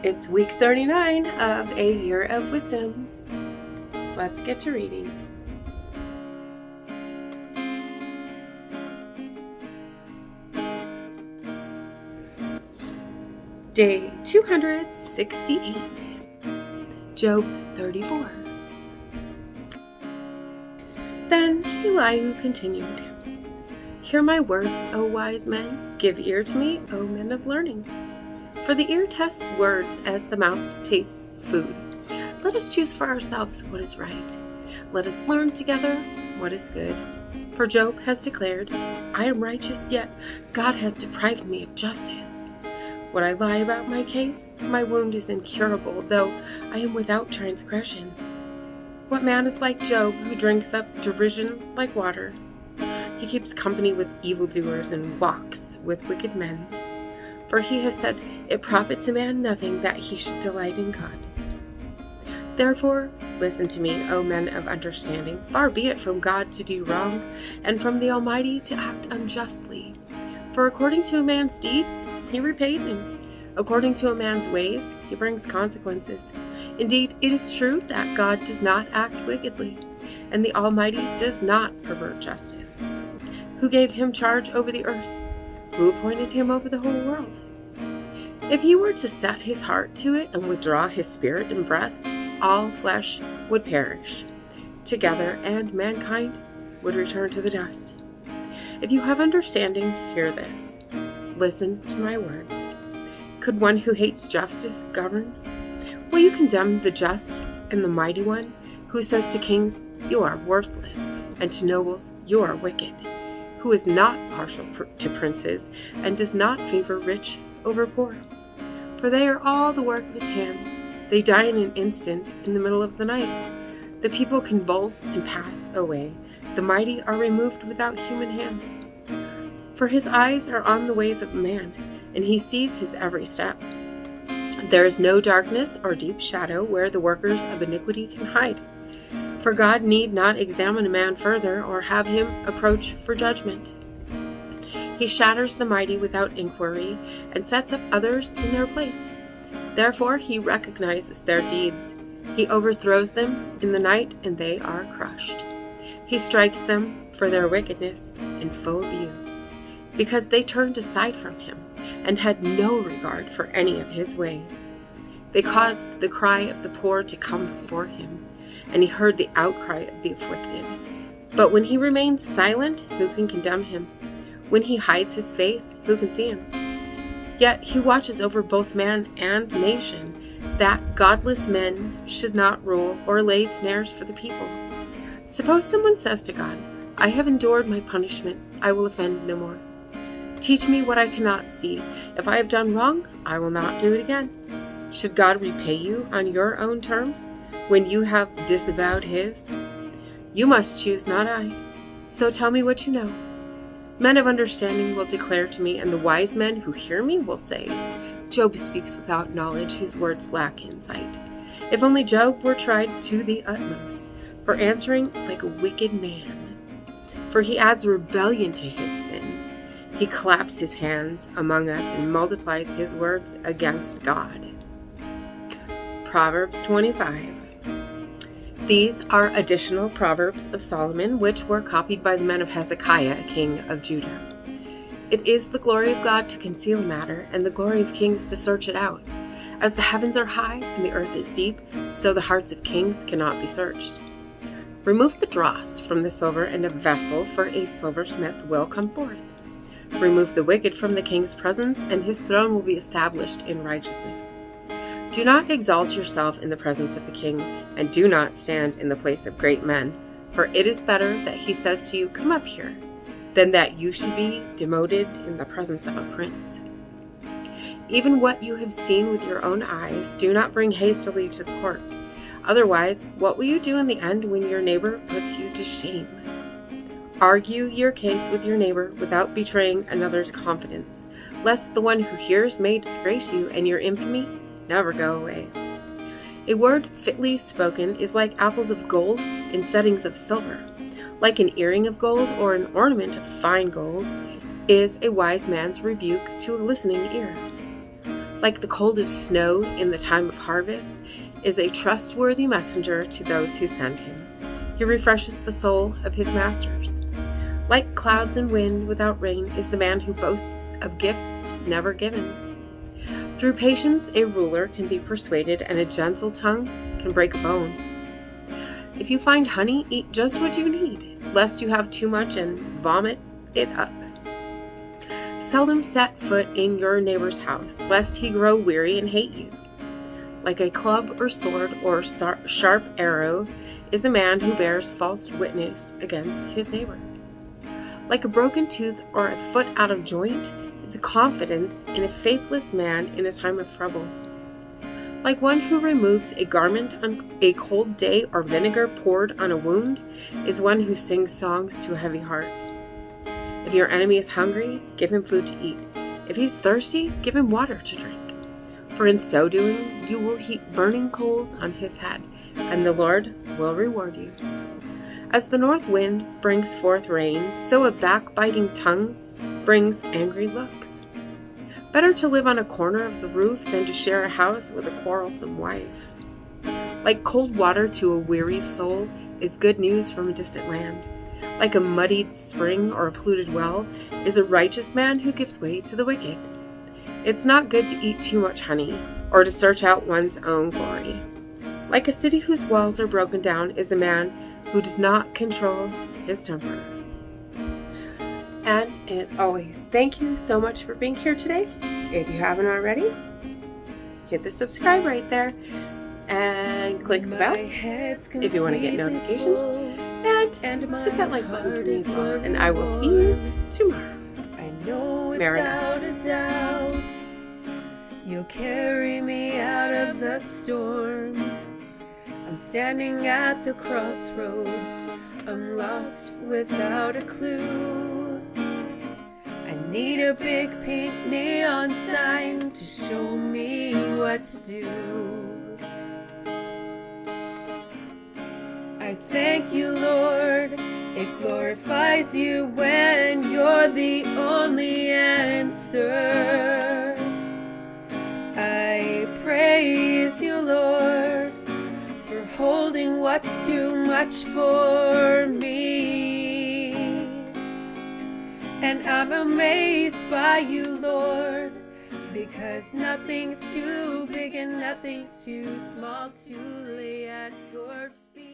It's week 39 of A Year of Wisdom. Let's get to reading. Day 268, Job 34. Then Elihu continued, "Hear my words, O wise men. Give ear to me, O men of learning. For the ear tests words as the mouth tastes food. Let us choose for ourselves what is right. Let us learn together what is good. For Job has declared, I am righteous, yet God has deprived me of justice. Would I lie about my case? My wound is incurable, though I am without transgression. What man is like Job, who drinks up derision like water? He keeps company with evildoers and walks with wicked men. For he has said, it profits a man nothing that he should delight in God. Therefore, listen to me, O men of understanding. Far be it from God to do wrong, and from the Almighty to act unjustly. For according to a man's deeds, he repays him. According to a man's ways, he brings consequences. Indeed, it is true that God does not act wickedly, and the Almighty does not pervert justice. Who gave him charge over the earth? Who appointed him over the whole world? If he were to set his heart to it and withdraw his spirit and breath, all flesh would perish together, and mankind would return to the dust. If you have understanding, hear this. Listen to my words. Could one who hates justice govern? Will you condemn the just and the mighty one, who says to kings, you are worthless, and to nobles, you are wicked? Who is not partial to princes, and does not favor rich over poor? For they are all the work of his hands. They die in an instant, in the middle of the night. The people convulse and pass away. The mighty are removed without human hand. For his eyes are on the ways of man, and he sees his every step. There is no darkness or deep shadow where the workers of iniquity can hide. For God need not examine a man further or have him approach for judgment. He shatters the mighty without inquiry and sets up others in their place. Therefore he recognizes their deeds. He overthrows them in the night, and they are crushed. He strikes them for their wickedness in full view, because they turned aside from him and had no regard for any of his ways. They caused the cry of the poor to come before him, and he heard the outcry of the afflicted. But when he remains silent, who can condemn him? When he hides his face, who can see him? Yet he watches over both man and nation, that godless men should not rule or lay snares for the people. Suppose someone says to God, I have endured my punishment, I will offend no more. Teach me what I cannot see. If I have done wrong, I will not do it again. Should God repay you on your own terms, when you have disavowed his? You must choose, not I. So tell me what you know. Men of understanding will declare to me, and the wise men who hear me will say, Job speaks without knowledge, his words lack insight. If only Job were tried to the utmost, for answering like a wicked man. For he adds rebellion to his sin. He claps his hands among us and multiplies his words against God. Proverbs 25. These are additional Proverbs of Solomon, which were copied by the men of Hezekiah, king of Judah. It is the glory of God to conceal a matter, and the glory of kings to search it out. As the heavens are high and the earth is deep, so the hearts of kings cannot be searched. Remove the dross from the silver, and a vessel for a silversmith will come forth. Remove the wicked from the king's presence, and his throne will be established in righteousness. Do not exalt yourself in the presence of the king, and do not stand in the place of great men, for it is better that he says to you, come up here, than that you should be demoted in the presence of a prince. Even what you have seen with your own eyes, do not bring hastily to the court. Otherwise, what will you do in the end when your neighbor puts you to shame? Argue your case with your neighbor without betraying another's confidence, lest the one who hears may disgrace you, and your infamy never go away. A word fitly spoken is like apples of gold in settings of silver. Like an earring of gold or an ornament of fine gold is a wise man's rebuke to a listening ear. like the cold of snow in the time of harvest, is a trustworthy messenger to those who send him. He refreshes the soul of his masters. Like clouds and wind without rain is the man who boasts of gifts never given. Through patience, a ruler can be persuaded, and a gentle tongue can break a bone. If you find honey, eat just what you need, lest you have too much and vomit it up. Seldom set foot in your neighbor's house, lest he grow weary and hate you. Like a club or sword or sharp arrow is a man who bears false witness against his neighbor. Like a broken tooth or a foot out of joint is a confidence in a faithless man in a time of trouble. Like one who removes a garment on a cold day or vinegar poured on a wound is one who sings songs to a heavy heart. If your enemy is hungry, give him food to eat. If he's thirsty, give him water to drink. For in so doing, you will heap burning coals on his head, and the Lord will reward you. As the north wind brings forth rain, so a backbiting tongue brings angry looks. Better to live on a corner of the roof than to share a house with a quarrelsome wife. Like cold water to a weary soul is good news from a distant land. Like a muddied spring or a polluted well is a righteous man who gives way to the wicked. It's not good to eat too much honey or to search out one's own glory. Like a city whose walls are broken down is a man who does not control his temper. And as always, thank you so much for being here today. If you haven't already, hit the subscribe right there and click the bell if you want to get notifications. And hit that like button for me as well. And I will see you tomorrow. I know without a doubt you'll carry me out of the storm. I'm standing at the crossroads. I'm lost without a clue. I need a big pink neon sign to show me what to do. I thank you, Lord. It glorifies you when you're the only answer. I praise you, Lord, for holding what's too much for me. And I'm amazed by you, Lord, because nothing's too big and nothing's too small to lay at your feet.